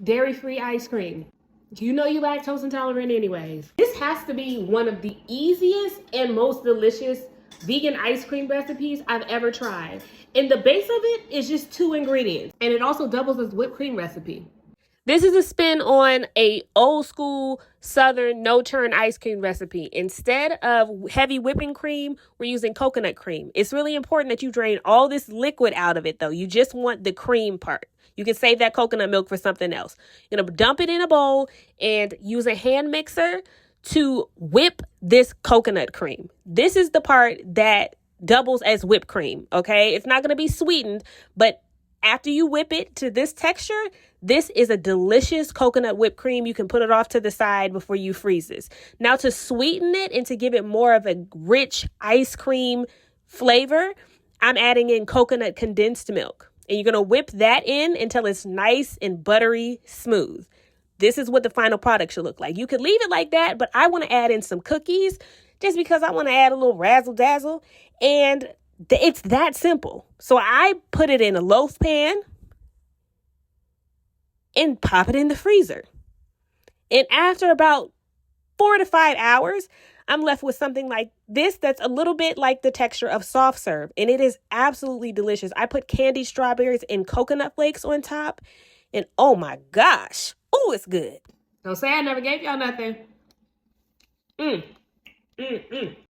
dairy-free ice cream. You know you lactose intolerant anyways. This has to be one of the easiest and most delicious vegan ice cream recipes I've ever tried. And the base of it is just 2 ingredients. And it also doubles as whipped cream recipe. This is a spin on a old school Southern no-churn ice cream recipe. Instead of heavy whipping cream, we're using coconut cream. It's really important that you drain all this liquid out of it though. You just want the cream part. You can save that coconut milk for something else. You're gonna dump it in a bowl and use a hand mixer to whip this coconut cream. This is the part that doubles as whipped cream, okay? It's not gonna be sweetened, but after you whip it to this texture, this is a delicious coconut whipped cream. You can put it off to the side before you freeze this. Now to sweeten it and to give it more of a rich ice cream flavor, I'm adding in coconut condensed milk. And you're going to whip that in until it's nice and buttery smooth. This is what the final product should look like. You could leave it like that, but I want to add in some cookies just because I want to add a little razzle dazzle. And it's that simple. So I put it in a loaf pan and pop it in the freezer. And after about 4 to 5 hours, I'm left with something like this that's a little bit like the texture of soft serve. And it is absolutely delicious. I put candied strawberries and coconut flakes on top. And oh my gosh. Oh, it's good. Don't say I never gave y'all nothing.